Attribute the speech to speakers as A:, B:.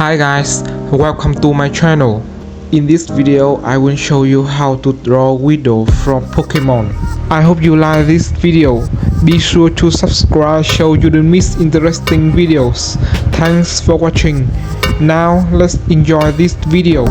A: Hi guys, welcome to my channel. In this video, I will show you how to draw Weedle from Pokemon. I hope you like this video. Be sure to subscribe so you don't miss interesting videos. Thanks for watching. Now let's enjoy this video.